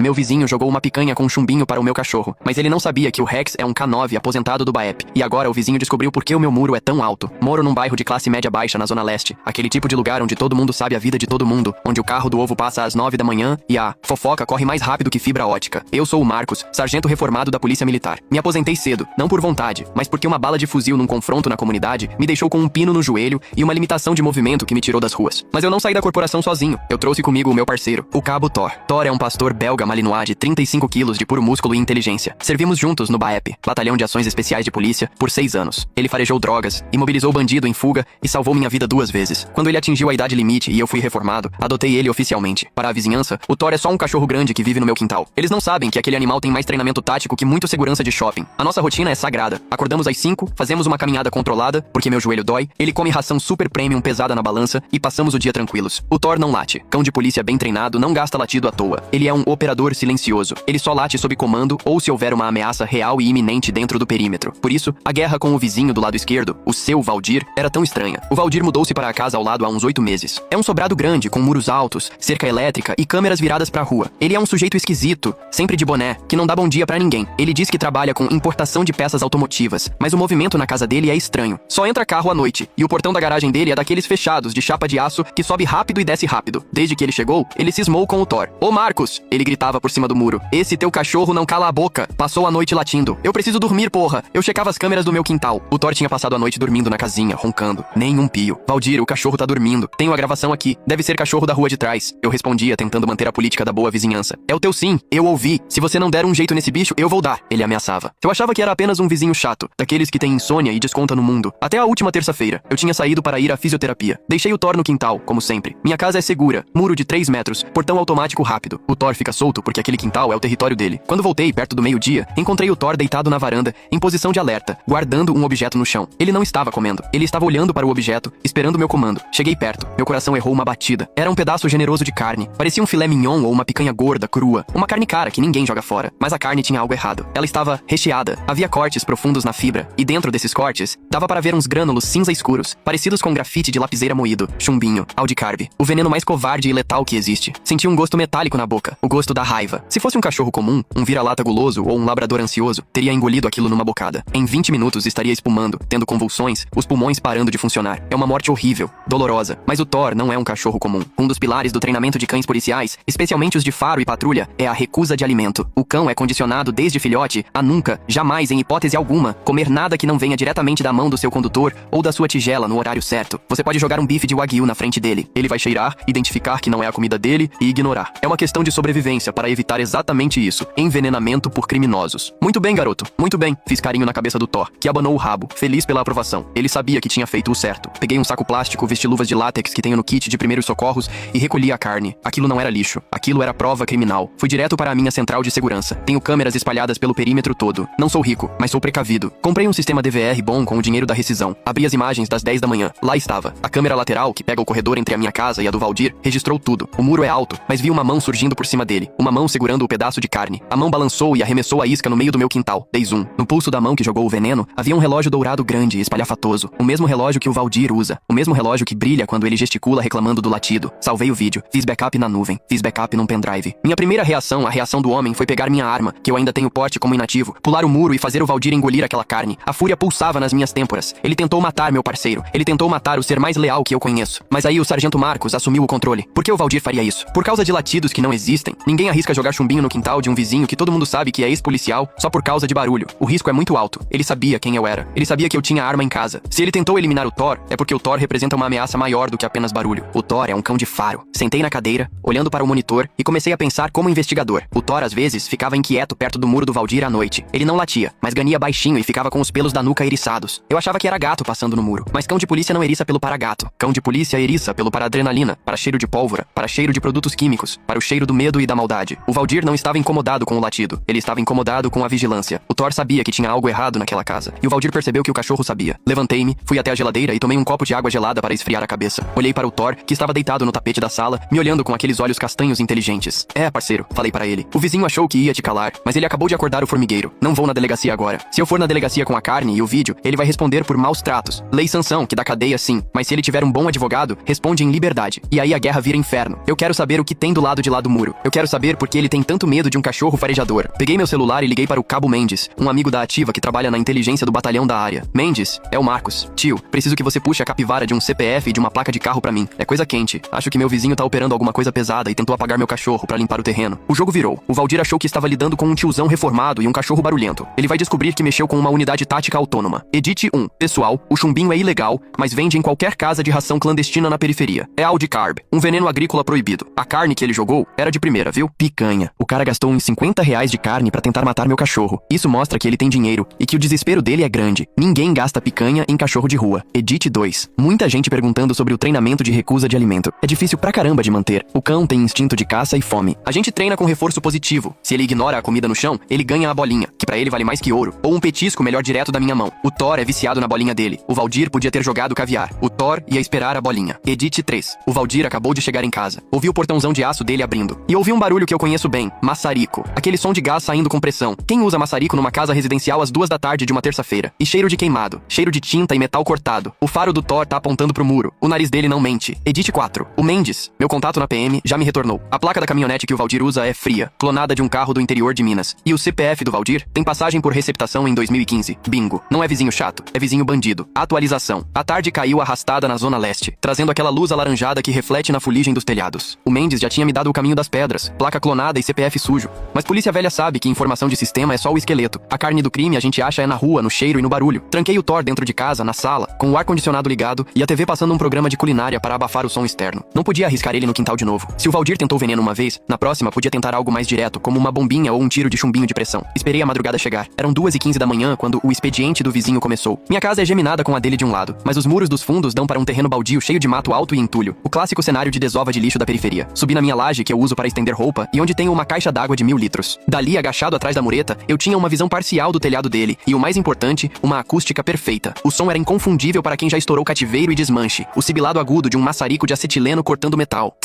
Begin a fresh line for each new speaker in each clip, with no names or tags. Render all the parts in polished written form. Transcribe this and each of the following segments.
Meu vizinho jogou uma picanha com um chumbinho para o meu cachorro, mas ele não sabia que o Rex é um K9 aposentado do BAEP. E agora o vizinho descobriu por que o meu muro é tão alto. Moro num bairro de classe média baixa na Zona Leste. Aquele tipo de lugar onde todo mundo sabe a vida de todo mundo, onde o carro do ovo passa às 9 da manhã e a fofoca corre mais rápido que fibra ótica. Eu sou o Marcos, sargento reformado da Polícia Militar. Me aposentei cedo, não por vontade, mas porque uma bala de fuzil num confronto na comunidade me deixou com um pino no joelho e uma limitação de movimento que me tirou das ruas. Mas eu não saí da corporação sozinho. Eu trouxe comigo o meu parceiro, o Cabo Thor. Thor é um pastor belga malinois de 35 quilos de puro músculo e inteligência. Servimos juntos no BAEP, Batalhão de Ações Especiais de Polícia, por 6 anos. Ele farejou drogas, imobilizou bandido em fuga e salvou minha vida 2 vezes. Quando ele atingiu a idade limite e eu fui reformado, adotei ele oficialmente. Para a vizinhança, o Thor é só um cachorro grande que vive no meu quintal. Eles não sabem que aquele animal tem mais treinamento tático que muito segurança de shopping. A nossa rotina é sagrada. Acordamos às 5, fazemos uma caminhada controlada, porque meu joelho dói, ele come ração super premium pesada na balança e passamos o dia tranquilos. O Thor não late. Cão de polícia bem treinado não gasta latido à toa. Ele é um operador silencioso. Ele só late sob comando ou se houver uma ameaça real e iminente dentro do perímetro. Por isso, a guerra com o vizinho do lado esquerdo, o seu Valdir, era tão estranha. O Valdir mudou-se para a casa ao lado há uns 8 meses. É um sobrado grande, com muros altos, cerca elétrica e câmeras viradas pra rua. Ele é um sujeito esquisito, sempre de boné, que não dá bom dia pra ninguém. Ele diz que trabalha com importação de peças automotivas, mas o movimento na casa dele é estranho. Só entra carro à noite, e o portão da garagem dele é daqueles fechados, de chapa de aço, que sobe rápido e desce rápido. Desde que ele chegou, ele cismou com o Thor. "Ô Marcos!" Ele gritava por cima do muro. "Esse teu cachorro não cala a boca. Passou a noite latindo. Eu preciso dormir, porra." Eu checava as câmeras do meu quintal. O Thor tinha passado a noite dormindo na casinha, roncando. Nem um pio. "Valdir, o cachorro tá dormindo. Tenho a gravação aqui. Deve ser cachorro da rua de trás." Eu respondia, tentando manter a política da boa vizinhança. "É o teu sim. Eu ouvi. Se você não der um jeito nesse bicho, eu vou dar." Ele ameaçava. Eu achava que era apenas um vizinho chato, daqueles que tem insônia e desconta no mundo. Até a última terça-feira, eu tinha saído para ir à fisioterapia. Deixei o Thor no quintal, como sempre. Minha casa é segura. Muro de 3 metros. Portão automático rápido. O Thor fica solto porque aquele quintal é o território dele. Quando voltei, perto do meio-dia, encontrei o Thor deitado na varanda, em posição de alerta, guardando um objeto no chão. Ele não estava comendo. Ele estava olhando para o objeto, esperando meu comando. Cheguei perto. Meu coração errou uma batida. Era um pedaço generoso de carne. Parecia um filé mignon ou uma picanha gorda, crua. Uma carne cara que ninguém joga fora. Mas a carne tinha algo errado. Ela estava recheada. Havia cortes profundos na fibra. E dentro desses cortes, dava para ver uns grânulos cinza escuros, parecidos com grafite de lapiseira moído. Chumbinho. Aldicarb. O veneno mais covarde e letal que existe. Senti um gosto metálico na boca. O gosto da raiva. Se fosse um cachorro comum, um vira-lata guloso ou um labrador ansioso, teria engolido aquilo numa bocada. Em 20 minutos estaria espumando, tendo convulsões, os pulmões parando de funcionar. É uma morte horrível, dolorosa. Mas o Thor não é um cachorro comum. Um dos pilares do treinamento de cães policiais, especialmente os de faro e patrulha, é a recusa de alimento. O cão é condicionado desde filhote a nunca, jamais, em hipótese alguma, comer nada que não venha diretamente da mão do seu condutor ou da sua tigela no horário certo. Você pode jogar um bife de wagyu na frente dele. Ele vai cheirar, identificar que não é a comida dele e ignorar. É uma questão de sobrevivência para evitar exatamente isso. Envenenamento por criminosos. "Muito bem, garoto. Muito bem." Fiz carinho na cabeça do Thor, que abanou o rabo, feliz pela aprovação. Ele sabia que tinha feito o certo. Peguei um saco plástico, vesti luvas de látex que tenho no kit de primeiros socorros e recolhi a carne. Aquilo não era lixo. Aquilo era prova criminal. Fui direto para a minha central de segurança. Tenho câmeras espalhadas pelo perímetro todo. Não sou rico, mas sou precavido. Comprei um sistema DVR bom com o dinheiro da rescisão. Abri as imagens das 10 da manhã. Lá estava. A câmera lateral, que pega o corredor entre a minha casa e a do Valdir, registrou tudo. O muro é alto, mas vi uma mão surgindo por cima dele. Uma mão segurando o pedaço de carne. A mão balançou e arremessou a isca no meio do meu quintal. Dei zoom. No pulso da mão que jogou o veneno, havia um relógio dourado grande e espalhafatoso. O mesmo relógio que o Valdir usa. O mesmo relógio que brilha quando ele gesticula reclamando do latido. Salvei o vídeo. Fiz backup na nuvem. Fiz backup num pendrive. Minha primeira reação, a reação do homem, foi pegar minha arma, que eu ainda tenho porte como inativo, pular o muro e fazer o Valdir engolir aquela carne. A fúria pulsava nas minhas têmporas. Ele tentou matar meu parceiro. Ele tentou matar o ser mais leal que eu conheço. Mas aí o sargento Marcos assumiu o controle. Por que o Valdir faria isso? Por causa de latidos que não existem. Ninguém arrisca jogar chumbinho no quintal de um vizinho que todo mundo sabe que é ex-policial só por causa de barulho. O risco é muito alto. Ele sabia quem eu era. Ele sabia que eu tinha arma em casa. Se ele tentou eliminar o Thor, é porque o Thor representa uma ameaça maior do que apenas barulho. O Thor é um cão de faro. Sentei na cadeira, olhando para o monitor, e comecei a pensar como investigador. O Thor, às vezes, ficava inquieto perto do muro do Valdir à noite. Ele não latia, mas gania baixinho e ficava com os pelos da nuca eriçados. Eu achava que era gato passando no muro. Mas cão de polícia não eriça pelo para-gato. Cão de polícia eriça pelo para-adrenalina, para cheiro de pólvora, para cheiro de produtos químicos, para o cheiro do medo e da maldade. O Valdir não estava incomodado com o latido. Ele estava incomodado com a vigilância. O Thor sabia que tinha algo errado naquela casa. E o Valdir percebeu que o cachorro sabia. Levantei-me, fui até a geladeira e tomei um copo de água gelada para esfriar a cabeça. Olhei para o Thor, que estava deitado no tapete da sala, me olhando com aqueles olhos castanhos inteligentes. "É, parceiro", falei para ele. "O vizinho achou que ia te calar, mas ele acabou de acordar o formigueiro. Não vou na delegacia agora. Se eu for na delegacia com a carne e o vídeo, ele vai responder por maus tratos. Lei sanção, que dá cadeia sim, mas se ele tiver um bom advogado, responde em liberdade. E aí a guerra vira inferno. Eu quero saber o que tem do lado de lá do muro. Eu quero saber entender por que ele tem tanto medo de um cachorro farejador. Peguei meu celular e liguei para o Cabo Mendes, um amigo da ativa que trabalha na inteligência do batalhão da área. Mendes, é o Marcos. Tio, preciso que você puxe a capivara de um CPF e de uma placa de carro pra mim. É coisa quente. Acho que meu vizinho tá operando alguma coisa pesada e tentou apagar meu cachorro pra limpar o terreno. O jogo virou. O Valdir achou que estava lidando com um tiozão reformado e um cachorro barulhento. Ele vai descobrir que mexeu com uma unidade tática autônoma. Edit 1. Pessoal, o chumbinho é ilegal, mas vende em qualquer casa de ração clandestina na periferia. É Audi Carb, um veneno agrícola proibido. A carne que ele jogou era de primeira, viu? Picanha. O cara gastou uns R$50 de carne pra tentar matar meu cachorro. Isso mostra que ele tem dinheiro e que o desespero dele é grande. Ninguém gasta picanha em cachorro de rua. Edit 2. Muita gente perguntando sobre o treinamento de recusa de alimento. É difícil pra caramba de manter. O cão tem instinto de caça e fome. A gente treina com reforço positivo. Se ele ignora a comida no chão, ele ganha a bolinha, que pra ele vale mais que ouro. Ou um petisco melhor direto da minha mão. O Thor é viciado na bolinha dele. O Valdir podia ter jogado caviar. O Thor ia esperar a bolinha. Edit 3. O Valdir acabou de chegar em casa. Ouvi o portãozão de aço dele abrindo. E ouvi um barulho que eu conheço bem. Maçarico. Aquele som de gás saindo com pressão. Quem usa maçarico numa casa residencial às 2 da tarde de uma terça-feira? E cheiro de queimado. Cheiro de tinta e metal cortado. O faro do Thor tá apontando pro muro. O nariz dele não mente. Edit 4. O Mendes, meu contato na PM, já me retornou. A placa da caminhonete que o Valdir usa é fria, clonada de um carro do interior de Minas. E o CPF do Valdir tem passagem por receptação em 2015. Bingo. Não é vizinho chato, é vizinho bandido. Atualização. A tarde caiu arrastada na zona leste, trazendo aquela luz alaranjada que reflete na fuligem dos telhados. O Mendes já tinha me dado o caminho das pedras, placa clonada e CPF sujo. Mas polícia velha sabe que informação de sistema é só o esqueleto. A carne do crime a gente acha é na rua, no cheiro e no barulho. Tranquei o Thor dentro de casa, na sala, com o ar-condicionado ligado e a TV passando um programa de culinária para abafar o som externo. Não podia arriscar ele no quintal de novo. Se o Valdir tentou veneno uma vez, na próxima podia tentar algo mais direto, como uma bombinha ou um tiro de chumbinho de pressão. Esperei a madrugada chegar. Eram 2h15 da manhã quando o expediente do vizinho começou. Minha casa é geminada com a dele de um lado, mas os muros dos fundos dão para um terreno baldio cheio de mato alto e entulho. O clássico cenário de desova de lixo da periferia. Subi na minha laje, que eu uso para estender roupa, e onde tenho uma caixa d'água de 1000 litros. Dali, agachado atrás da mureta, eu tinha uma visão parcial do telhado dele, e o mais importante, uma acústica perfeita. O som era inconfundível para quem já estourou cativeiro e desmanche. O sibilado agudo de um maçarico de acetileno cortando metal.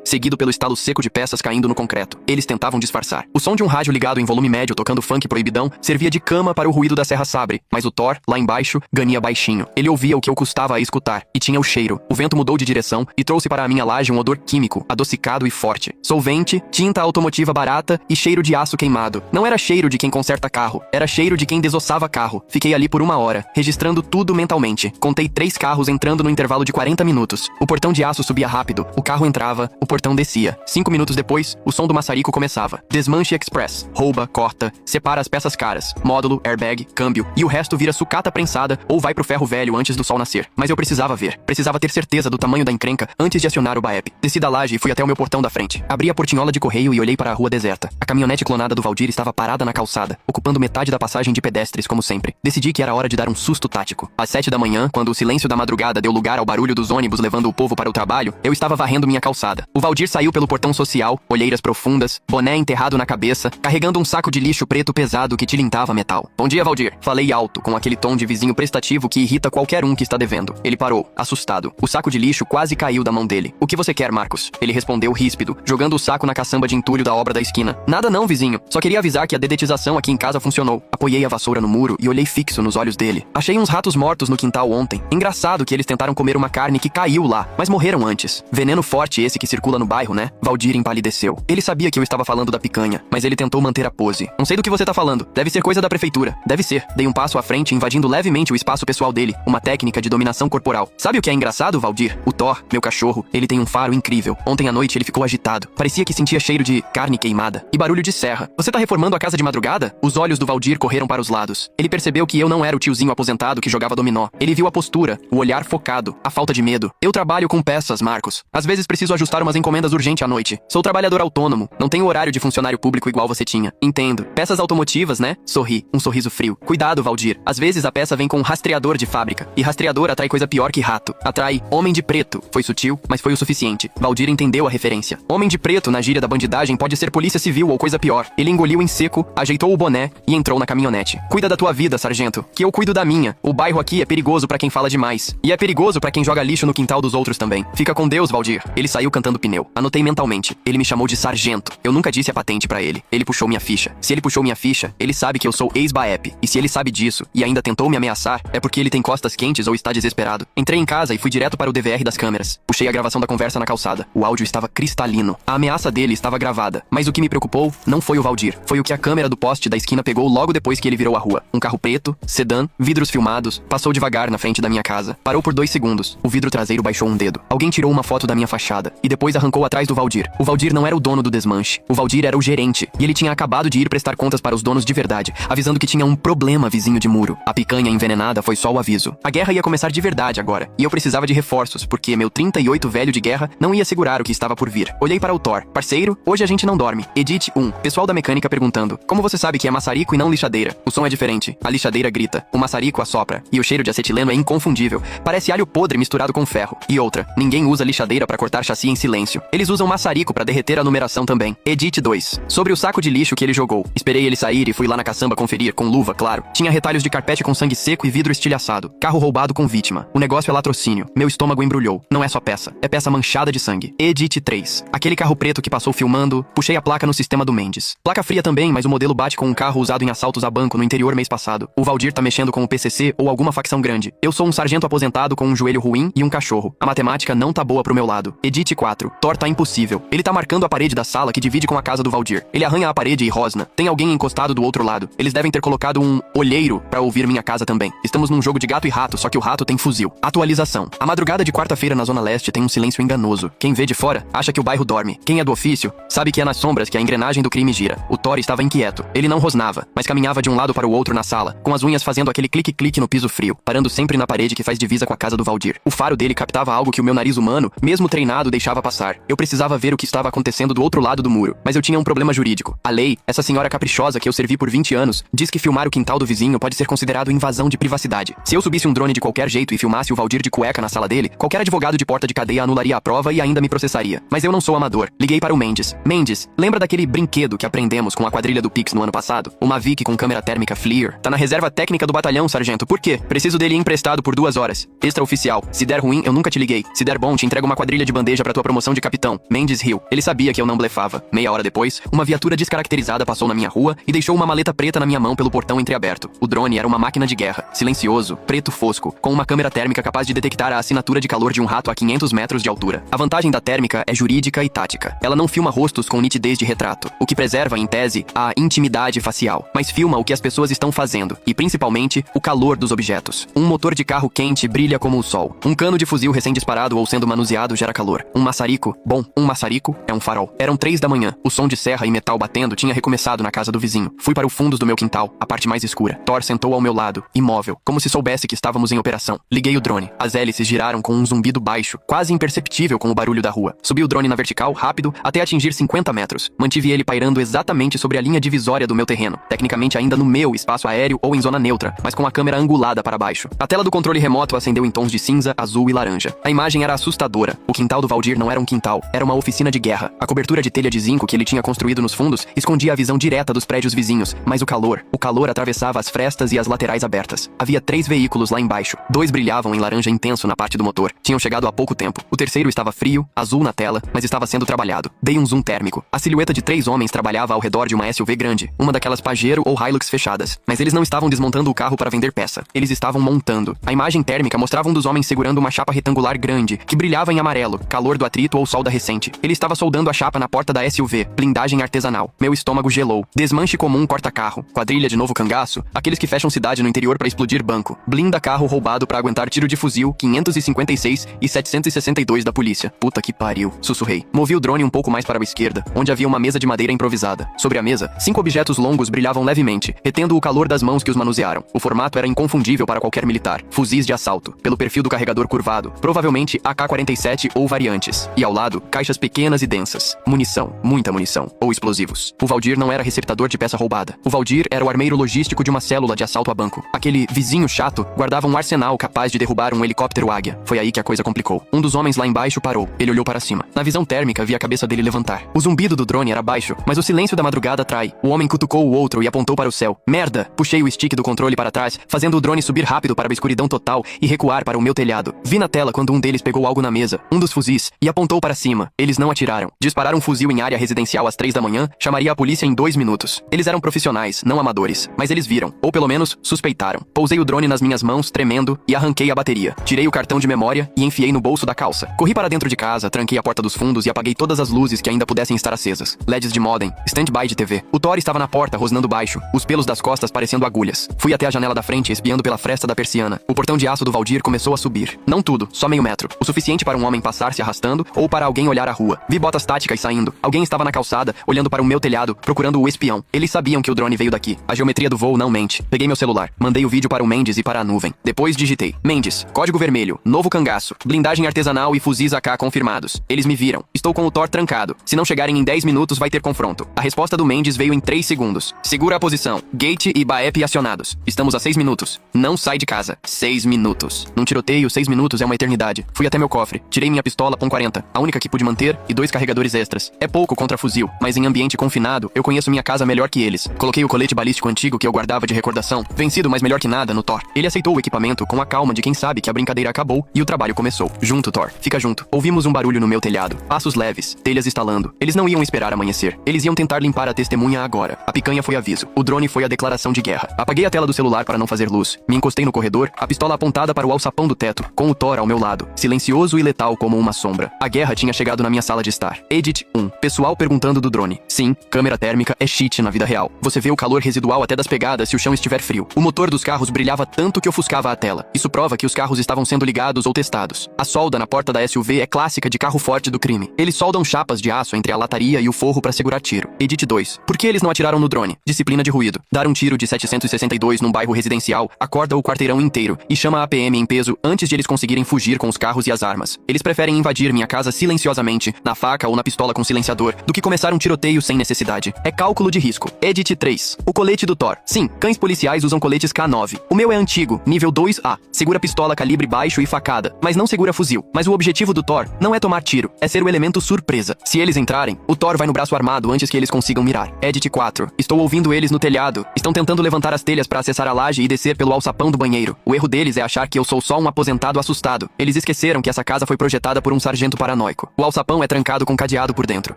Seguido pelo estalo seco de peças caindo no concreto. Eles tentavam disfarçar. O som de um rádio ligado em volume médio tocando funk proibidão servia de cama para o ruído da Serra Sabre, mas o Thor, lá embaixo, gania baixinho. Ele ouvia o que eu custava a escutar, e tinha o cheiro. O vento mudou de direção e trouxe para a minha laje um odor químico, adocicado e forte. Solvente, tinta automotiva barata e cheiro de aço queimado. Não era cheiro de quem conserta carro, era cheiro de quem desossava carro. Fiquei ali por 1 hora, registrando tudo mentalmente. Contei 3 carros entrando no intervalo de 40 minutos. O portão de aço subia rápido, o carro entrava, o portão descia. 5 minutos depois, o som do maçarico começava. Desmanche express. Rouba, corta, separa as peças caras. Módulo, airbag, câmbio. E o resto vira sucata prensada ou vai pro ferro velho antes do sol nascer. Mas eu precisava ver. Precisava ter certeza do tamanho da encrenca antes de acionar o BAEP. Desci da laje e fui até o meu portão da frente. Abri a portinhola de correio e olhei para a rua deserta. A caminhonete clonada do Valdir estava parada na calçada, ocupando metade da passagem de pedestres como sempre. Decidi que era hora de dar um susto tático. Às 7 da manhã, quando o silêncio da madrugada deu lugar ao barulho dos ônibus levando o povo para o trabalho, eu estava varrendo minha calçada. O Valdir saiu pelo portão social, olheiras profundas, boné enterrado na cabeça, carregando um saco de lixo preto pesado que tilintava metal. Bom dia, Valdir. Falei alto, com aquele tom de vizinho prestativo que irrita qualquer um que está devendo. Ele parou, assustado. O saco de lixo quase caiu da mão dele. O que você quer, Marcos? Ele respondeu ríspido, jogando o saco na caçamba de entulho da obra da esquina. Nada não, vizinho. Só queria avisar que a dedetização aqui em casa funcionou. Apoiei a vassoura no muro e olhei fixo nos olhos dele. Achei uns ratos mortos no quintal ontem. Engraçado que eles tentaram comer uma carne que caiu lá, mas morreram antes. Veneno forte esse que circula no bairro, né? Valdir empalideceu. Ele sabia que eu estava falando da picanha, mas ele tentou manter a pose. Não sei do que você tá falando. Deve ser coisa da prefeitura. Deve ser. Dei um passo à frente, invadindo levemente o espaço pessoal dele. Uma técnica de dominação corporal. Sabe o que é engraçado, Valdir? O Thor, meu cachorro, ele tem um faro incrível. Ontem à noite ele ficou agitado. Parecia que sentia cheiro de carne queimada e barulho de serra. Você tá reformando a casa de madrugada? Os olhos do Valdir correram para os lados. Ele percebeu que eu não era o tiozinho aposentado que jogava dominó. Ele viu a postura, o olhar focado, a falta de medo. Eu trabalho com peças, Marcos. Às vezes preciso ajustar umas encomendas urgentes à noite. Sou trabalhador autônomo. Não tenho horário de funcionário público igual você tinha. Entendo. Peças automotivas, né? Sorri. Um sorriso frio. Cuidado, Valdir. Às vezes a peça vem com um rastreador de fábrica. E rastreador atrai coisa pior que rato. Atrai homem de preto. Foi sutil, mas foi o suficiente. Valdir entendeu a referência. Homem de preto, na gíria da bandidagem, pode ser polícia civil ou coisa pior. Ele engoliu em seco, ajeitou o boné e entrou na caminhonete. Cuida da tua vida, sargento, que eu cuido da minha. O bairro aqui é perigoso pra quem fala demais. E é perigoso pra quem joga lixo no quintal dos outros também. Fica com Deus, Valdir. Ele saiu cantando pneu. meu. Anotei mentalmente. Ele me chamou de sargento. Eu nunca disse a patente pra ele. Ele puxou minha ficha. Se ele puxou minha ficha, ele sabe que eu sou ex-BAEP. E se ele sabe disso e ainda tentou me ameaçar, é porque ele tem costas quentes ou está desesperado. Entrei em casa e fui direto para o DVR das câmeras. Puxei a gravação da conversa na calçada. O áudio estava cristalino. A ameaça dele estava gravada. Mas o que me preocupou não foi o Valdir. Foi o que a câmera do poste da esquina pegou logo depois que ele virou a rua. Um carro preto, sedã, vidros filmados, passou devagar na frente da minha casa. Parou por 2 segundos. O vidro traseiro baixou um dedo. Alguém tirou uma foto da minha fachada e depois arrancou atrás do Valdir. O Valdir não era o dono do desmanche. O Valdir era o gerente. E ele tinha acabado de ir prestar contas para os donos de verdade, avisando que tinha um problema vizinho de muro. A picanha envenenada foi só o aviso. A guerra ia começar de verdade agora. E eu precisava de reforços, porque meu 38 velho de guerra não ia segurar o que estava por vir. Olhei para o Thor. Parceiro, hoje a gente não dorme. Edit 1. Pessoal da mecânica perguntando: como você sabe que é maçarico e não lixadeira? O som é diferente. A lixadeira grita. O maçarico assopra. E o cheiro de acetileno é inconfundível. Parece alho podre misturado com ferro. E outra, ninguém usa lixadeira para cortar chassi em silêncio. Eles usam maçarico para derreter a numeração também. Edit 2. Sobre o saco de lixo que ele jogou. Esperei ele sair e fui lá na caçamba conferir, com luva, claro. Tinha retalhos de carpete com sangue seco e vidro estilhaçado. Carro roubado com vítima. O negócio é latrocínio. Meu estômago embrulhou. Não é só peça. É peça manchada de sangue. Edit 3. Aquele carro preto que passou filmando. Puxei a placa no sistema do Mendes. Placa fria também, mas o modelo bate com um carro usado em assaltos a banco no interior mês passado. O Valdir tá mexendo com o PCC ou alguma facção grande. Eu sou um sargento aposentado com um joelho ruim e um cachorro. A matemática não tá boa pro meu lado. Edit 4. Thor tá impossível. Ele tá marcando a parede da sala que divide com a casa do Valdir. Ele arranha a parede e rosna. Tem alguém encostado do outro lado. Eles devem ter colocado um olheiro pra ouvir minha casa também. Estamos num jogo de gato e rato, só que o rato tem fuzil. Atualização. A madrugada de quarta-feira na Zona Leste tem um silêncio enganoso. Quem vê de fora acha que o bairro dorme. Quem é do ofício sabe que é nas sombras que a engrenagem do crime gira. O Thor estava inquieto. Ele não rosnava, mas caminhava de um lado para o outro na sala, com as unhas fazendo aquele clique-clique no piso frio, parando sempre na parede que faz divisa com a casa do Valdir. O faro dele captava algo que o meu nariz humano, mesmo treinado, deixava passar. Eu precisava ver o que estava acontecendo do outro lado do muro, mas eu tinha um problema jurídico. A lei, essa senhora caprichosa que eu servi por 20 anos, diz que filmar o quintal do vizinho pode ser considerado invasão de privacidade. Se eu subisse um drone de qualquer jeito e filmasse o Valdir de cueca na sala dele, qualquer advogado de porta de cadeia anularia a prova e ainda me processaria. Mas eu não sou amador. Liguei para o Mendes. Mendes, lembra daquele brinquedo que aprendemos com a quadrilha do Pix no ano passado? O Mavic com câmera térmica FLIR. Tá na reserva técnica do batalhão, sargento. Por quê? Preciso dele emprestado por 2 horas. Extraoficial. Se der ruim, eu nunca te liguei. Se der bom, te entrego uma quadrilha de bandeja pra tua promoção de capitão. Mendes riu. Ele sabia que eu não blefava. Meia hora depois, uma viatura descaracterizada passou na minha rua e deixou uma maleta preta na minha mão pelo portão entreaberto. O drone era uma máquina de guerra. Silencioso, preto fosco, com uma câmera térmica capaz de detectar a assinatura de calor de um rato a 500 metros de altura. A vantagem da térmica é jurídica e tática. Ela não filma rostos com nitidez de retrato, o que preserva, em tese, a intimidade facial, mas filma o que as pessoas estão fazendo, e principalmente, o calor dos objetos. Um motor de carro quente brilha como o sol. Um cano de fuzil recém-disparado ou sendo manuseado gera calor. Um maçarico, bom, um maçarico é um farol. Eram 3 da manhã. O som de serra e metal batendo tinha recomeçado na casa do vizinho. Fui para o fundo do meu quintal, a parte mais escura. Thor sentou ao meu lado, imóvel, como se soubesse que estávamos em operação. Liguei o drone. As hélices giraram com um zumbido baixo, quase imperceptível com o barulho da rua. Subi o drone na vertical, rápido, até atingir 50 metros. Mantive ele pairando exatamente sobre a linha divisória do meu terreno, tecnicamente ainda no meu espaço aéreo ou em zona neutra, mas com a câmera angulada para baixo. A tela do controle remoto acendeu em tons de cinza, azul e laranja. A imagem era assustadora. O quintal do Valdir não era um quintal, era uma oficina de guerra. A cobertura de telha de zinco que ele tinha construído nos fundos escondia a visão direta dos prédios vizinhos, mas o calor atravessava as frestas e as laterais abertas. Havia 3 veículos lá embaixo. 2 brilhavam em laranja intenso na parte do motor. Tinham chegado há pouco tempo. O terceiro estava frio, azul na tela, mas estava sendo trabalhado. Dei um zoom térmico. A silhueta de 3 homens trabalhava ao redor de uma SUV grande, uma daquelas Pajero ou Hilux fechadas. Mas eles não estavam desmontando o carro para vender peça. Eles estavam montando. A imagem térmica mostrava um dos homens segurando uma chapa retangular grande, que brilhava em amarelo, calor do atrito ou solda recente. Ele estava soldando a chapa na porta da SUV, blindagem artesanal. Meu estômago gelou. Desmanche comum corta-carro. Quadrilha de novo cangaço, aqueles que fecham cidade no interior para explodir banco. Blinda carro roubado para aguentar tiro de fuzil, 556 e 762 da polícia. Puta que pariu, sussurrei. Movi o drone um pouco mais para a esquerda, onde havia uma mesa de madeira improvisada. Sobre a mesa, 5 objetos longos brilhavam levemente, retendo o calor das mãos que os manusearam. O formato era inconfundível para qualquer militar. Fuzis de assalto, pelo perfil do carregador curvado, provavelmente AK-47 ou variantes. E ao lado, caixas pequenas e densas. Munição, muita munição, ou explosivos. O Valdir não era receptador de peça roubada. O Valdir era o armeiro logístico de uma célula de assalto a banco. Aquele vizinho chato guardava um arsenal capaz de derrubar um helicóptero Águia. Foi aí que a coisa complicou. Um dos homens lá embaixo parou. Ele olhou para cima. Na visão térmica, vi a cabeça dele levantar. O zumbido do drone era baixo, mas o silêncio da madrugada atrai. O homem cutucou o outro e apontou para o céu. Merda! Puxei o stick do controle para trás, fazendo o drone subir rápido para a escuridão total e recuar para o meu telhado. Vi na tela quando um deles pegou algo na mesa, um dos fuzis, e apontou Gritou para cima. Eles não atiraram. Disparar um fuzil em área residencial às 3 da manhã chamaria a polícia em 2 minutos. Eles eram profissionais, não amadores. Mas eles viram, ou pelo menos suspeitaram. Pousei o drone nas minhas mãos, tremendo, e arranquei a bateria. Tirei o cartão de memória e enfiei no bolso da calça. Corri para dentro de casa, tranquei a porta dos fundos e apaguei todas as luzes que ainda pudessem estar acesas. LEDs de modem, stand-by de TV. O Thor estava na porta, rosnando baixo, os pelos das costas parecendo agulhas. Fui até a janela da frente, espiando pela fresta da persiana. O portão de aço do Valdir começou a subir. Não tudo, só meio metro. O suficiente para um homem passar se arrastando ou para alguém olhar a rua. Vi botas táticas saindo. Alguém estava na calçada, olhando para o meu telhado, procurando o espião. Eles sabiam que o drone veio daqui. A geometria do voo não mente. Peguei meu celular, mandei o vídeo para o Mendes e para a nuvem. Depois digitei: Mendes, código vermelho, novo cangaço, blindagem artesanal e fuzis AK confirmados. Eles me viram. Estou com o Thor trancado. Se não chegarem em 10 minutos, vai ter confronto. A resposta do Mendes veio em 3 segundos. Segura a posição. Gate e BAEP acionados. Estamos a 6 minutos. Não sai de casa. 6 minutos. Num tiroteio, 6 minutos é uma eternidade. Fui até meu cofre. Tirei minha pistola .40, a única que pude manter, e 2 carregadores extras. É pouco contra fuzil, mas em ambiente confinado, eu conheço minha casa melhor que eles. Coloquei o colete balístico antigo que eu guardava de recordação, vencido, mas melhor que nada, no Thor. Ele aceitou o equipamento com a calma de quem sabe que a brincadeira acabou e o trabalho começou. Junto, Thor. Fica junto. Ouvimos um barulho no meu telhado. Passos leves, telhas estalando. Eles não iam esperar amanhecer. Eles iam tentar limpar a testemunha agora. A picanha foi aviso. O drone foi a declaração de guerra. Apaguei a tela do celular para não fazer luz. Me encostei no corredor, a pistola apontada para o alçapão do teto, com o Thor ao meu lado, silencioso e letal como uma sombra. A guerra tinha chegado na minha sala de estar. Edit 1. Pessoal perguntando do drone. Sim, câmera térmica é cheat na vida real. Você vê o calor residual até das pegadas se o chão estiver frio. O motor dos carros brilhava tanto que ofuscava a tela. Isso prova que os carros estavam sendo ligados ou testados. A solda na porta da SUV é clássica de carro forte do crime. Eles soldam chapas de aço entre a lataria e o forro para segurar tiro. Edit 2. Por que eles não atiraram no drone? Disciplina de ruído. Dar um tiro de 762 num bairro residencial acorda o quarteirão inteiro e chama a PM em peso antes de eles conseguirem fugir com os carros e as armas. Eles preferem invadir minha casa silenciosamente, na faca ou na pistola com silenciador, do que começar um tiroteio sem necessidade. É cálculo de risco. Edit 3. O colete do Thor. Sim, cães policiais usam coletes K9. O meu é antigo, nível 2A. Segura pistola calibre baixo e facada, mas não segura fuzil. Mas o objetivo do Thor não é tomar tiro, é ser o elemento surpresa. Se eles entrarem, o Thor vai no braço armado antes que eles consigam mirar. Edit 4. Estou ouvindo eles no telhado. Estão tentando levantar as telhas para acessar a laje e descer pelo alçapão do banheiro. O erro deles é achar que eu sou só um aposentado assustado. Eles esqueceram que essa casa foi projetada por um sargento paranoico. O alçapão é trancado com cadeado por dentro.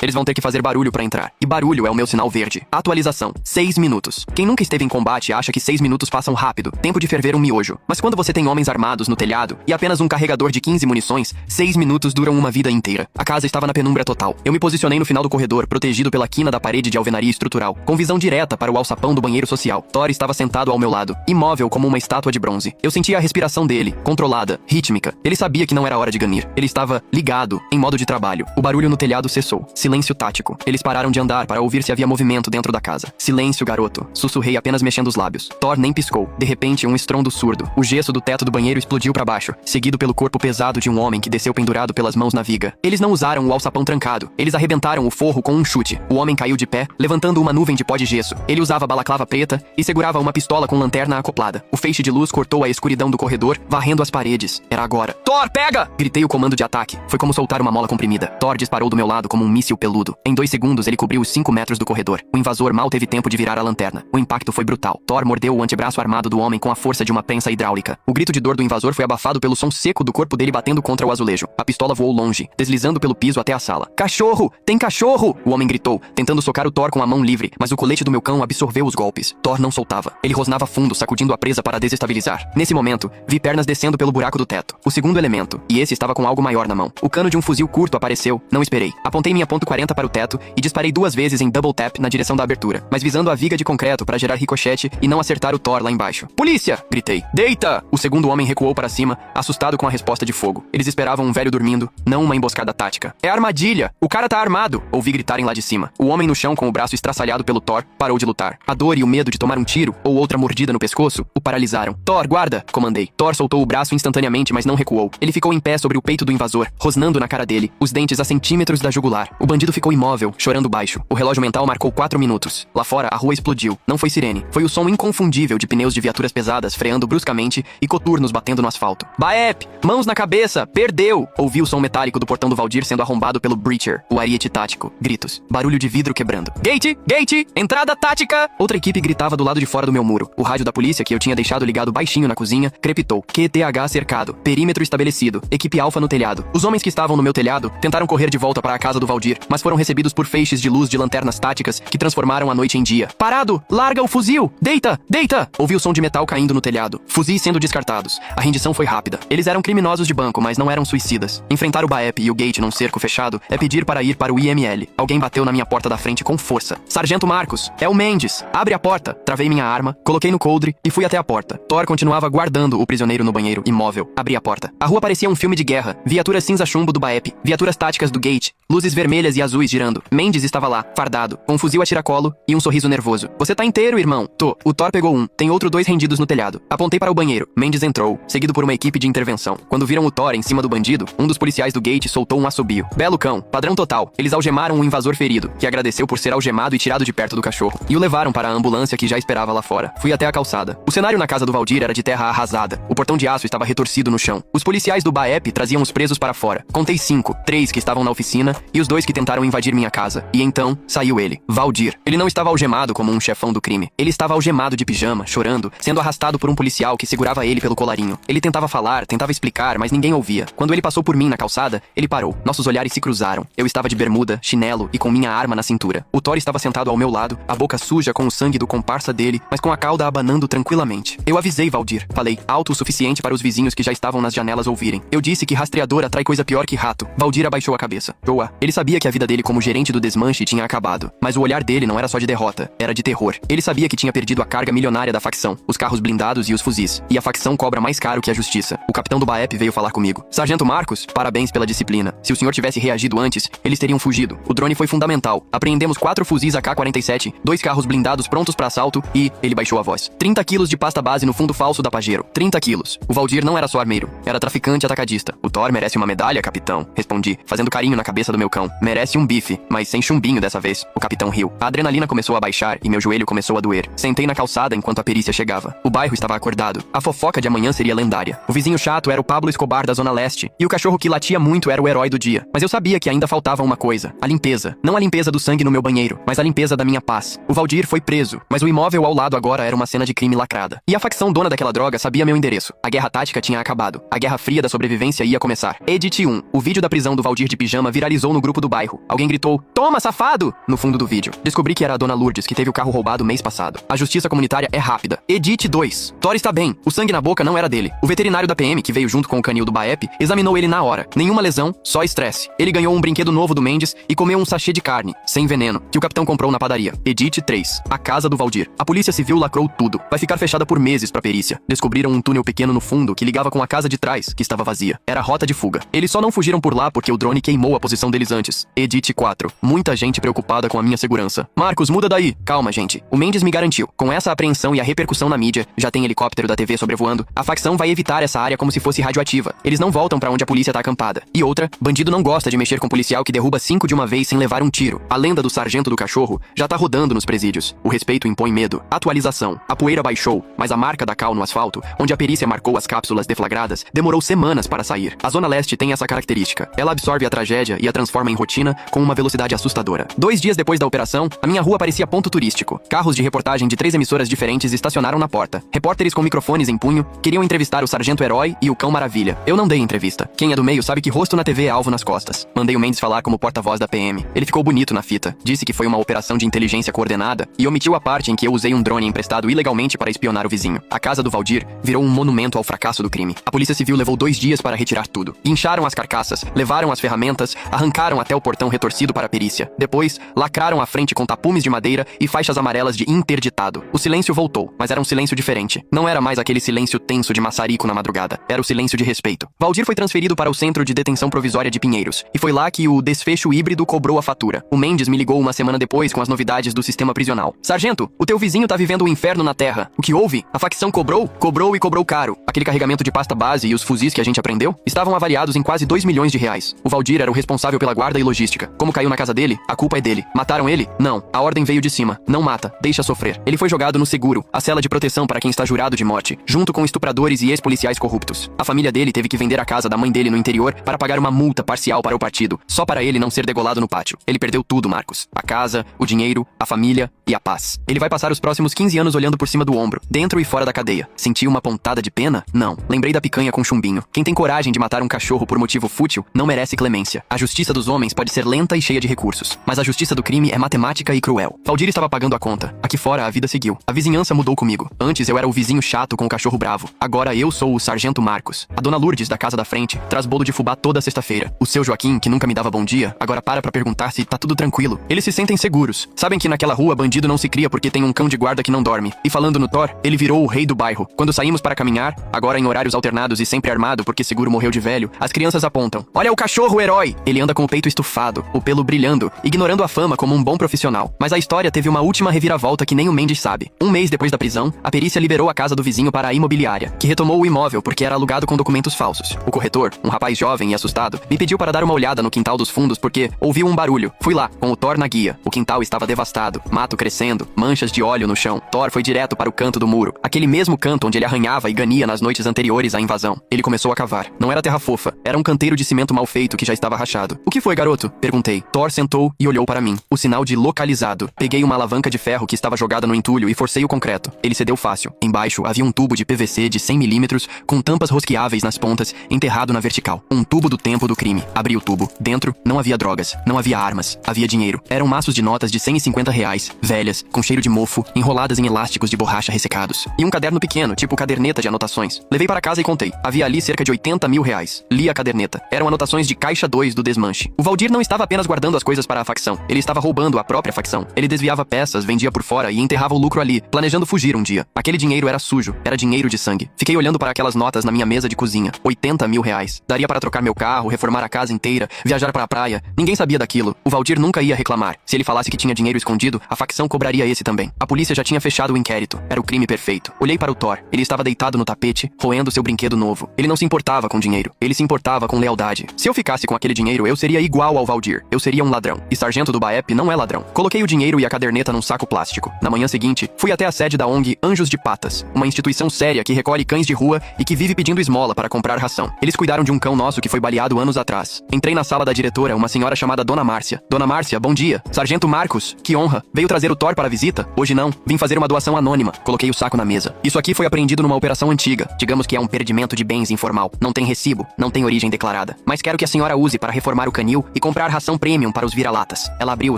Eles vão ter que fazer barulho para entrar. E barulho é o meu sinal verde. Atualização. 6 minutos. Quem nunca esteve em combate acha que 6 minutos passam rápido. Tempo de ferver um miojo. Mas quando você tem homens armados no telhado e apenas um carregador de 15 munições, 6 minutos duram uma vida inteira. A casa estava na penumbra total. Eu me posicionei no final do corredor, protegido pela quina da parede de alvenaria estrutural, com visão direta para o alçapão do banheiro social. Thor estava sentado ao meu lado, imóvel como uma estátua de bronze. Eu sentia a respiração dele, controlada, rítmica. Ele sabia que não era hora de ganir. Ele estava ligado, em modo de trabalho. O barulho no telhado cessou. Silêncio tático. Eles pararam de andar para ouvir se havia movimento dentro da casa. Silêncio, garoto. Sussurrei apenas mexendo os lábios. Thor nem piscou. De repente, um estrondo surdo. O gesso do teto do banheiro explodiu para baixo, seguido pelo corpo pesado de um homem que desceu pendurado pelas mãos na viga. Eles não usaram o alçapão trancado. Eles arrebentaram o forro com um chute. O homem caiu de pé, levantando uma nuvem de pó de gesso. Ele usava balaclava preta e segurava uma pistola com lanterna acoplada. O feixe de luz cortou a escuridão do corredor, varrendo as paredes. Era agora. Thor, pega! Gritei o comando de ataque. Foi como soltar uma mola comprimida. Thor disparou do meu lado como um míssil peludo. Em 2 segundos, ele cobriu os 5 metros do corredor. O invasor mal teve tempo de virar a lanterna. O impacto foi brutal. Thor mordeu o antebraço armado do homem com a força de uma prensa hidráulica. O grito de dor do invasor foi abafado pelo som seco do corpo dele batendo contra o azulejo. A pistola voou longe, deslizando pelo piso até a sala. Cachorro! Tem cachorro! O homem gritou, tentando socar o Thor com a mão livre, mas o colete do meu cão absorveu os golpes. Thor não soltava. Ele rosnava fundo, sacudindo a presa para desestabilizar. Nesse momento, vi pernas descendo pelo buraco do teto. O segundo elemento, e esse estava com algo maior na mão. O cano de um fuzil curto apareceu. Não esperei. Apontei minha .40 para o teto e disparei 2 vezes em double tap na direção da abertura, mas visando a viga de concreto para gerar ricochete e não acertar o Thor lá embaixo. Polícia! Gritei. Deita! O segundo homem recuou para cima, assustado com a resposta de fogo. Eles esperavam um velho dormindo, não uma emboscada tática. É armadilha! O cara tá armado! Ouvi gritarem lá de cima. O homem no chão com o braço estraçalhado pelo Thor parou de lutar. A dor e o medo de tomar um tiro ou outra mordida no pescoço o paralisaram. Thor, guarda! Comandei. Thor soltou o braço instantaneamente, mas não recuou. Ele ficou em pé sobre o peito do invasor, rosnando na cara dele, os dentes a centímetros da jugular. O bandido ficou imóvel, chorando baixo. O relógio mental marcou 4 minutos. Lá fora, a rua explodiu. Não foi sirene. Foi o som inconfundível de pneus de viaturas pesadas freando bruscamente e coturnos batendo no asfalto. Baep! Mãos na cabeça! Perdeu! Ouvi o som metálico do portão do Valdir sendo arrombado pelo Breacher, o ariete tático. Gritos. Barulho de vidro quebrando. Gate! Gate! Entrada tática! Outra equipe gritava do lado de fora do meu muro. O rádio da polícia, que eu tinha deixado ligado baixinho na cozinha, crepitou. QTH cercado. Perímetro estabelecido. Equipe Alfa no telhado. Os homens que estavam no meu telhado, tentaram correr de volta para a casa do Valdir, mas foram recebidos por feixes de luz de lanternas táticas que transformaram a noite em dia. Parado! Larga o fuzil! Deita! Deita! Ouvi o som de metal caindo no telhado. Fuzis sendo descartados. A rendição foi rápida. Eles eram criminosos de banco, mas não eram suicidas. Enfrentar o BAEP e o Gate num cerco fechado é pedir para ir para o IML. Alguém bateu na minha porta da frente com força. Sargento Marcos! É o Mendes! Abre a porta! Travei minha arma, coloquei no coldre e fui até a porta. Thor continuava guardando o prisioneiro no banheiro, imóvel. Abri a porta. A rua parecia um filme de guerra. Viaturas cinza-chumbo do BAEP, viaturas táticas do Gate, luzes vermelhas e azuis girando. Mendes estava lá, fardado, com um fuzil a tiracolo e um sorriso nervoso. Você tá inteiro, irmão? Tô. O Thor pegou um. Tem outro 2 rendidos no telhado. Apontei para o banheiro. Mendes entrou, seguido por uma equipe de intervenção. Quando viram o Thor em cima do bandido, um dos policiais do Gate soltou um assobio. Belo cão. Padrão total. Eles algemaram um invasor ferido, que agradeceu por ser algemado e tirado de perto do cachorro, e o levaram para a ambulância que já esperava lá fora. Fui até a calçada. O cenário na casa do Valdir era de terra arrasada. O portão de aço estava retorcido no chão. Os policiais do BAEP traziam os presos para fora. Contei 5, 3 que estavam na oficina e os 2 que tentaram invadir minha casa. E então, saiu ele, Valdir. Ele não estava algemado como um chefão do crime. Ele estava algemado de pijama, chorando, sendo arrastado por um policial que segurava ele pelo colarinho. Ele tentava falar, tentava explicar, mas ninguém ouvia. Quando ele passou por mim na calçada, ele parou. Nossos olhares se cruzaram. Eu estava de bermuda, chinelo e com minha arma na cintura. O Thor estava sentado ao meu lado, a boca suja com o sangue do comparsa dele, mas com a cauda abanando tranquilamente. Eu avisei Valdir. Falei, alto o suficiente para os vizinhos que já estavam nas janelas ouvirem. Eu disse que rastreador atrai coisa pior que rato. Valdir abaixou a cabeça. Joa. Ele sabia que a vida dele como gerente do desmanche tinha acabado. Mas o olhar dele não era só de derrota, era de terror. Ele sabia que tinha perdido a carga milionária da facção, os carros blindados e os fuzis. E a facção cobra mais caro que a justiça. O capitão do BAEP veio falar comigo. Sargento Marcos, parabéns pela disciplina. Se o senhor tivesse reagido antes, eles teriam fugido. O drone foi fundamental. Apreendemos 4 fuzis AK-47, 2 carros blindados prontos para assalto e... Ele baixou a voz. 30 quilos de pasta base no fundo falso da Pajero. 30 quilos. O Valdir não era só armeiro. Era traficante atacadista. O Thor merece uma medalha, capitão. Respondi, fazendo carinho na cabeça do meu cão. Merece um bife, mas sem chumbinho dessa vez. O capitão riu. A adrenalina começou a baixar e meu joelho começou a doer. Sentei na calçada enquanto a perícia chegava. O bairro estava acordado. A fofoca de amanhã seria lendária. O vizinho chato era o Pablo Escobar da Zona Leste. E o cachorro que latia muito era o herói do dia. Mas eu sabia que ainda faltava uma coisa. A limpeza. Não a limpeza do sangue no meu banheiro, mas a limpeza da minha paz. O Valdir foi preso, mas o imóvel ao lado agora era uma cena de crime lacrada. E a facção dona daquela droga sabia meu endereço. A guerra tática tinha acabado. A guerra fria da sobrevivência ia começar. Edit 1. O vídeo da prisão do Valdir de pijama viralizou no grupo do bairro. Alguém gritou, "Toma, safado!" no fundo do vídeo. Descobri que era a dona Lourdes, que teve o carro roubado mês passado. A justiça comunitária é rápida. Edit 2. Thor está bem. O sangue na boca não era dele. O veterinário da PM, que veio junto com o canil do BAEP, examinou ele na hora. Nenhuma lesão, só estresse. Ele ganhou um brinquedo novo do Mendes e comeu um sachê de carne, sem veneno, que o capitão comprou na padaria. Edit 3. A casa do Valdir. A polícia civil lacrou tudo. Vai ficar fechada por meses pra perícia. Descobriram um túnel pequeno no fundo que ligava com a casa de trás, que estava vazia. Era a rota de fuga. Eles só não fugiram por lá porque o drone queimou a posição deles antes. Edit 4. Muita gente preocupada com a minha segurança. Marcos, muda daí. Calma, gente. O Mendes me garantiu. Com essa apreensão e a repercussão na mídia, já tem helicóptero da TV sobrevoando, a facção vai evitar essa área como se fosse radioativa. Eles não voltam pra onde a polícia tá acampada. E outra, bandido não gosta de mexer com policial que derruba 5 de uma vez sem levar um tiro. A lenda do sargento do cachorro já tá rodando nos presídios. O respeito impõe medo. Atualização. A poeira baixou, mas a marca da cal no asfalto, onde a perícia marcou as cápsulas deflagradas, demorou semanas para sair. A Zona Leste tem essa característica. Ela absorve a tragédia e a transforma em rotina com uma velocidade assustadora. 2 dias depois da operação, a minha rua parecia ponto turístico. Carros de reportagem de 3 emissoras diferentes estacionaram na porta. Repórteres com microfones em punho queriam entrevistar o Sargento Herói e o Cão Maravilha. Eu não dei entrevista. Quem é do meio sabe que rosto na TV é alvo nas costas. Mandei o Mendes falar como porta-voz da PM. Ele ficou bonito na fita. Disse que foi uma operação de inteligência coordenada e omitiu a parte em que eu usei um drone emprestado ilegalmente para espionar o vizinho. A casa do Valdir virou um monumento ao fracasso do crime. A polícia civil levou 2 dias para retirar tudo. Guincharam as carcaças, levaram as ferramentas, arrancaram até o portão retorcido para a perícia. Depois, lacraram a frente com tapumes de madeira e faixas amarelas de interditado. O silêncio voltou, mas era um silêncio diferente. Não era mais aquele silêncio tenso de maçarico na madrugada. Era o silêncio de respeito. Valdir foi transferido para o Centro de Detenção Provisória de Pinheiros. E foi lá que o desfecho híbrido cobrou a fatura. O Mendes me ligou uma semana depois com as novidades do sistema prisional. Sargento, o teu vizinho tá vivendo o inferno na terra. O que houve? A facção cobrou? Cobrou e cobrou caro. Aquele carregamento de pasta base e os fuzis que a gente aprendeu estavam avaliados em quase 2 milhões de reais. O Valdir era o responsável pela guarda e logística. Como caiu na casa dele, a culpa é dele. Mataram ele? Não. A ordem veio de cima. Não mata. Deixa sofrer. Ele foi jogado no seguro, a cela de proteção para quem está jurado de morte, junto com estupradores e ex-policiais corruptos. A família dele teve que vender a casa da mãe dele no interior para pagar uma multa parcial para o partido, só para ele não ser degolado no pátio. Ele perdeu tudo, Marcos. A casa, o dinheiro, a família, e a paz. Ele vai passar os próximos 15 anos olhando por cima do ombro, dentro e fora da cadeia. Senti uma pontada de pena? Não. Lembrei da picanha com chumbinho. Quem tem coragem de matar um cachorro por motivo fútil não merece clemência. A justiça dos homens pode ser lenta e cheia de recursos, mas a justiça do crime é matemática e cruel. Valdir estava pagando a conta. Aqui fora a vida seguiu. A vizinhança mudou comigo. Antes eu era o vizinho chato com o cachorro bravo. Agora eu sou o Sargento Marcos. A dona Lourdes, da casa da frente, traz bolo de fubá toda sexta-feira. O seu Joaquim, que nunca me dava bom dia, agora para perguntar se tá tudo tranquilo. Eles se sentem seguros. Sabem que naquela rua bandido não se cria porque tem um cão de guarda que não dorme. E falando no Thor, ele virou o rei do bairro. Quando saímos para caminhar, agora em horários alternados e sempre armado porque seguro morreu de velho, as crianças apontam: olha o cachorro herói! Ele anda com o peito estufado, o pelo brilhando, ignorando a fama como um bom profissional. Mas a história teve uma última reviravolta que nem o Mendes sabe. Um mês depois da prisão, a perícia liberou a casa do vizinho para a imobiliária, que retomou o imóvel porque era alugado com documentos falsos. O corretor, um rapaz jovem e assustado, me pediu para dar uma olhada no quintal dos fundos porque ouviu um barulho. Fui lá, com o Thor na guia. O quintal estava devastado, mato crescendo, manchas de óleo no chão. Thor foi direto para o canto do muro, aquele mesmo canto onde ele arranhava e gania nas noites anteriores à invasão. Ele começou a cavar. Não era terra fofa, era um canteiro de cimento mal feito que já estava rachado. O que foi, garoto? Perguntei. Thor sentou e olhou para mim. O sinal de localizado. Peguei uma alavanca de ferro que estava jogada no entulho e forcei o concreto. Ele cedeu fácil. Embaixo havia um tubo de PVC de 100 milímetros com tampas rosqueáveis nas pontas, enterrado na vertical. Um tubo do tempo do crime. Abri o tubo. Dentro não havia drogas, não havia armas, havia dinheiro. Eram maços de notas de 100 e 50 reais, velhas, com cheiro de mofo, enroladas em elásticos de borracha ressecados. E um caderno pequeno, tipo caderneta de anotações. Levei para casa e contei. Havia ali cerca de 80 mil reais. Li a caderneta. Eram anotações de caixa 2 do desmanche. O Valdir não estava apenas guardando as coisas para a facção. Ele estava roubando a própria facção. Ele desviava peças, vendia por fora e enterrava o lucro ali, planejando fugir um dia. Aquele dinheiro era sujo, era dinheiro de sangue. Fiquei olhando para aquelas notas na minha mesa de cozinha. 80 mil reais. Daria para trocar meu carro, reformar a casa inteira, viajar para a praia. Ninguém sabia daquilo. O Valdir nunca ia reclamar. Se ele falasse que tinha dinheiro escondido, a facção cobraria esse também. A polícia já tinha fechado o inquérito. Era o crime perfeito. Olhei para o Thor. Ele estava deitado no tapete, roendo seu brinquedo novo. Ele não se importava com dinheiro. Ele se importava com lealdade. Se eu ficasse com aquele dinheiro, eu seria igual ao Valdir. Eu seria um ladrão. E sargento do BAEP não é ladrão. Coloquei o dinheiro e a caderneta num saco plástico. Na manhã seguinte, fui até a sede da ONG Anjos de Patas, uma instituição séria que recolhe cães de rua e que vive pedindo esmola para comprar ração. Eles cuidaram de um cão nosso que foi baleado anos atrás. Entrei na sala da diretora, uma senhora chamada Dona Márcia. Dona Márcia, bom dia. Sargento Marcos, que honra. Veio trazer o Thor para a visita? Hoje não. Vim fazer uma doação anônima. Coloquei o saco na mesa. Isso aqui foi apreendido numa operação antiga. Digamos que é um perdimento de bens informal. Não tem recibo, não tem origem declarada. Mas quero que a senhora use para reformar o canil e comprar ração premium para os vira-latas. Ela abriu o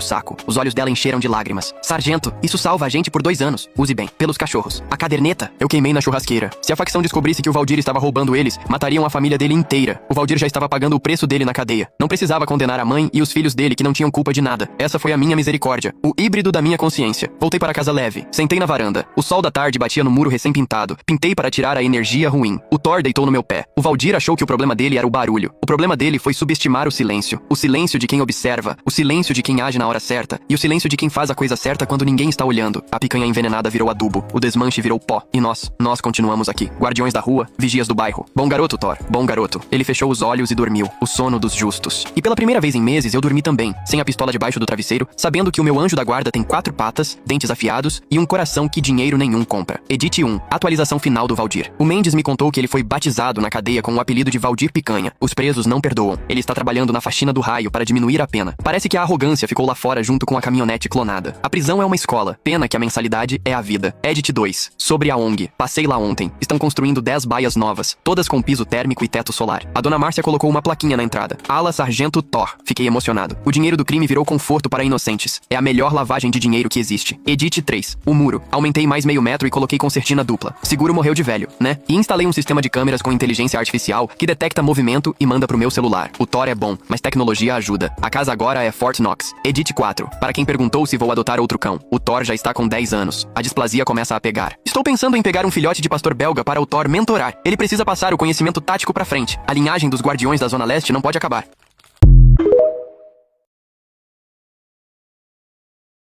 saco. Os olhos dela encheram de lágrimas. Sargento, isso salva a gente por 2 anos. Use bem. Pelos cachorros. A caderneta? Eu queimei na churrasqueira. Se a facção descobrisse que o Valdir estava roubando eles, matariam a família dele inteira. O Valdir já estava pagando o preço dele na cadeia. Não precisava condenar a mãe e os filhos dele que não tinham culpa de nada. Essa foi a minha misericórdia. O híbrido da minha consciência. Voltei para casa leve. Sentei na varanda. O sol da tarde batia no muro recém-pintado. Pintei para tirar a energia ruim. O Thor deitou no meu pé. O Valdir achou que o problema dele era o barulho. O problema dele foi subestimar o silêncio. O silêncio de quem observa. O silêncio de quem age na hora certa. E o silêncio de quem faz a coisa certa quando ninguém está olhando. A picanha envenenada virou adubo. O desmanche virou pó. E nós continuamos aqui. Guardiões da rua, vigias do bairro. Bom garoto, Thor. Bom garoto. Ele fechou os olhos e dormiu. O sono dos justos. E pela primeira vez em meses eu dormi também. Sem a pistola debaixo do travesseiro, sabendo que o meu anjo da guarda tem 4 patas, dentes afiados e um coração que dinheiro nenhum compra. Edite 1. Atualização final do Valdir. O Mendes me contou que ele foi batizado na cadeia com o apelido de Valdir Picanha. Os presos não perdoam. Ele está trabalhando na faxina do raio para diminuir a pena. Parece que a arrogância ficou lá fora junto com a caminhonete clonada. A prisão é uma escola. Pena que a mensalidade é a vida. Edit 2. Sobre a ONG. Passei lá ontem. Estão construindo 10 baias novas, todas com piso térmico e teto solar. A dona Márcia colocou uma plaquinha na entrada. Ala Sargento Thor. Fiquei emocionado. O dinheiro do crime virou conforto para inocentes. É a melhor lavagem de dinheiro que existe. Edit 3. O muro. Aumentei mais meio metro e coloquei concertina dupla. Seguro morreu de velho, né? E instalei um sistema de câmeras com inteligência artificial que detecta movimento e manda pro meu celular. O Thor é bom, mas tecnologia ajuda. A casa agora é Fort Knox. Edit 4. Para quem perguntou se vou adotar outro cão, o Thor já está com 10 anos. A displasia começa a pegar. Estou pensando em pegar um filhote de pastor belga para o Thor mentorar. Ele precisa passar o conhecimento tático pra frente. A linhagem dos guardiões da Zona Leste não pode acabar.